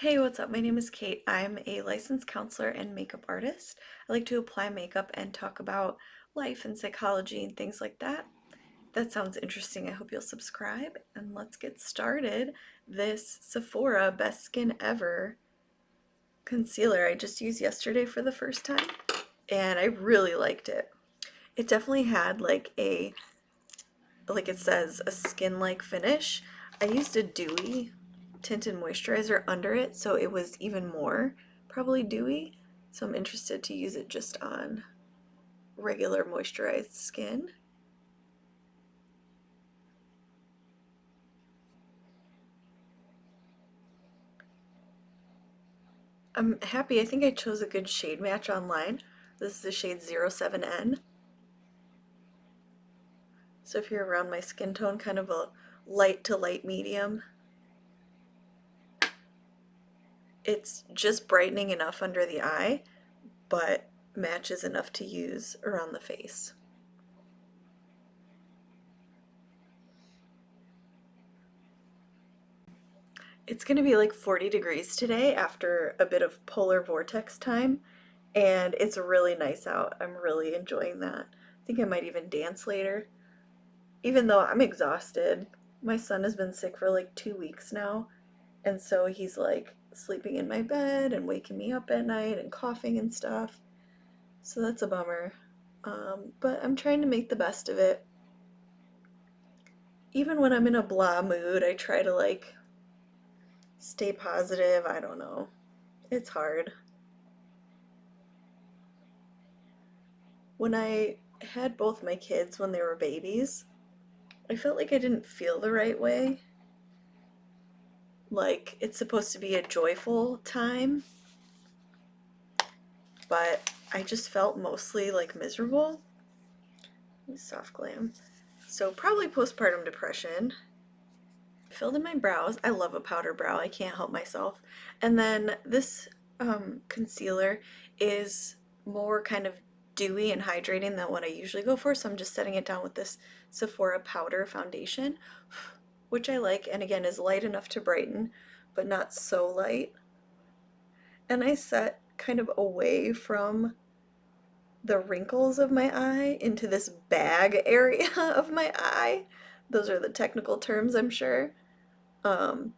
Hey, what's up? My name is Kate. I'm a licensed counselor and makeup artist. I like to apply makeup and talk about life and psychology and things like that. That sounds interesting. I hope you'll subscribe and let's get started. This Sephora Best Skin Ever concealer I just used yesterday for the first time and I really liked it. It definitely had like it says, a skin-like finish. I used a dewy tinted moisturizer under it, so it was even more probably dewy. So I'm interested to use it just on regular moisturized skin. I'm happy. I think I chose a good shade match online. This is the shade 07N. So if you're around my skin tone, kind of a light to light medium, it's just brightening enough under the eye, but matches enough to use around the face. It's going to be like 40 degrees today after a bit of polar vortex time, and it's really nice out. I'm really enjoying that. I think I might even dance later, even though I'm exhausted. My son has been sick for like 2 weeks now, and so he's like sleeping in my bed and waking me up at night and coughing and stuff. So that's a bummer. But I'm trying to make the best of it. Even when I'm in a blah mood, I try to like stay positive. I don't know. It's hard. When I had both my kids when they were babies, I felt like I didn't feel the right way. Like it's supposed to be a joyful time, but I just felt mostly like miserable. Soft glam. So probably postpartum depression. Filled in my brows. I love a powder brow. I can't help myself. And then this concealer is more kind of dewy and hydrating than what I usually go for, so I'm just setting it down with this Sephora powder foundation, which I like, and again is light enough to brighten, but not so light. And I set kind of away from the wrinkles of my eye into this bag area of my eye. Those are the technical terms, I'm sure. Um,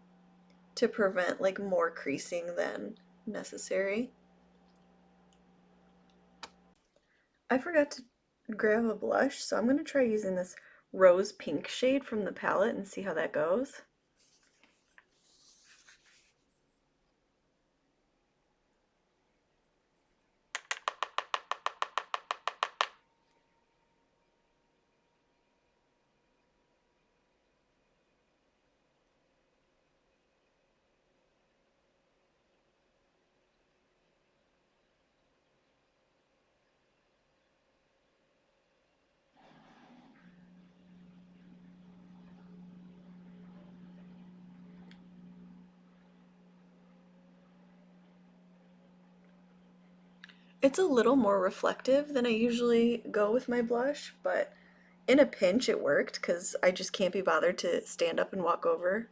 to prevent like more creasing than necessary. I forgot to grab a blush, so I'm going to try using this rose pink shade from the palette and see how that goes. It's a little more reflective than I usually go with my blush, but in a pinch it worked because I just can't be bothered to stand up and walk over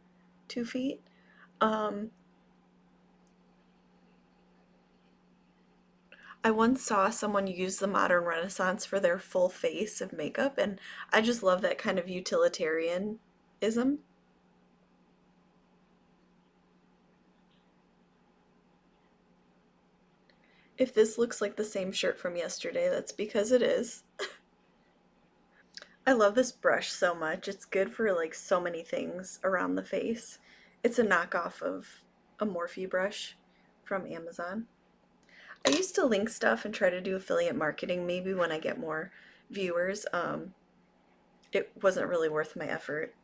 2 feet. Um, I once saw someone use the modern renaissance for their full face of makeup, and I just love that kind of utilitarianism. If this looks like the same shirt from yesterday, that's because it is. I love this brush so much. It's good for like so many things around the face. It's a knockoff of a Morphe brush from Amazon. I used to link stuff and try to do affiliate marketing maybe when I get more viewers. It wasn't really worth my effort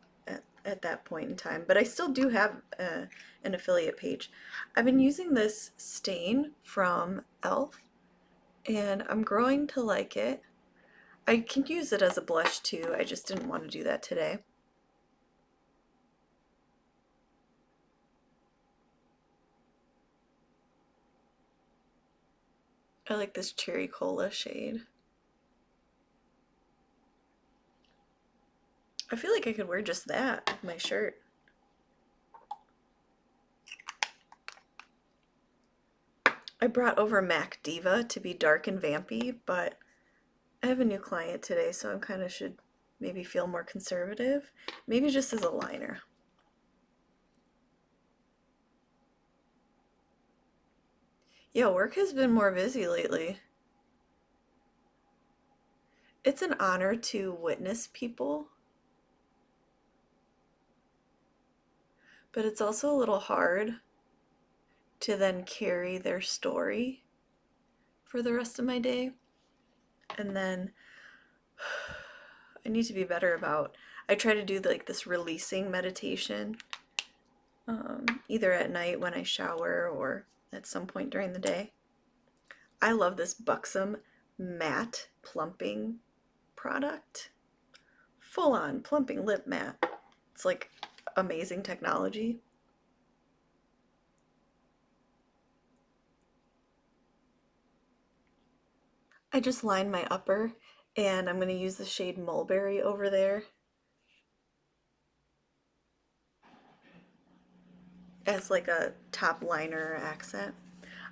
at that point in time, but I still do have an affiliate page. I've been using this stain from e.l.f. and I'm growing to like it. I can use it as a blush too, I just didn't want to do that today. I like this cherry cola shade. I feel like I could wear just that with my shirt. I brought over MAC Diva to be dark and vampy, but I have a new client today, so I'm kind of should maybe feel more conservative. Maybe just as a liner. Yeah, work has been more busy lately. It's an honor to witness people, but it's also a little hard to then carry their story for the rest of my day. And then I need to be better about, I try to do like this releasing meditation, either at night when I shower or at some point during the day. I love this Buxom matte plumping product. Full on plumping lip matte. It's like amazing technology. I just lined my upper and I'm going to use the shade Mulberry over there as like a top liner accent.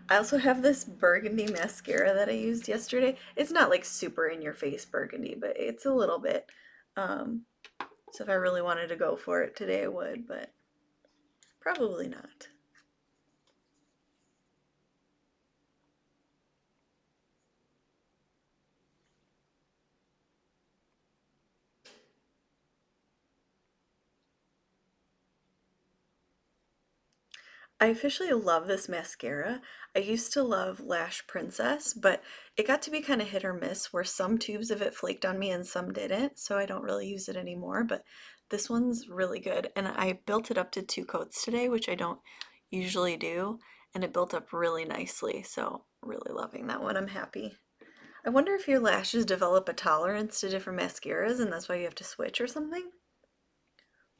I also have this burgundy mascara that I used yesterday. It's not like super in your face burgundy, but it's a little bit. Um, so if I really wanted to go for it today, I would, but probably not. I officially love this mascara. I used to love Lash Princess, but it got to be kind of hit or miss where some tubes of it flaked on me and some didn't, so I don't really use it anymore, but this one's really good. And I built it up to 2 coats today, which I don't usually do, and it built up really nicely, so really loving that one. I'm happy. I wonder if your lashes develop a tolerance to different mascaras and that's why you have to switch or something?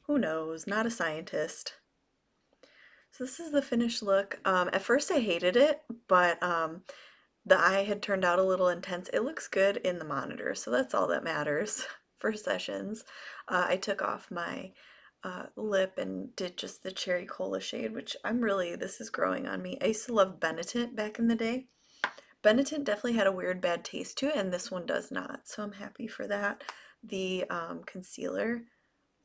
Who knows? Not a scientist. So this is the finished look. At first I hated it, but the eye had turned out a little intense. It looks good in the monitor, so that's all that matters for sessions. I took off my lip and did just the cherry cola shade, which this is growing on me. I used to love Benetint back in the day. Benetint definitely had a weird bad taste to it, and this one does not, so I'm happy for that. The concealer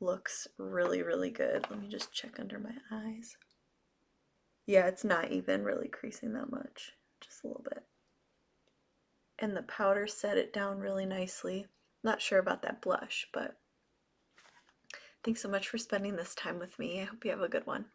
looks really, really good. Let me just check under my eyes. Yeah, it's not even really creasing that much, just a little bit. And the powder set it down really nicely. Not sure about that blush, but thanks so much for spending this time with me. I hope you have a good one.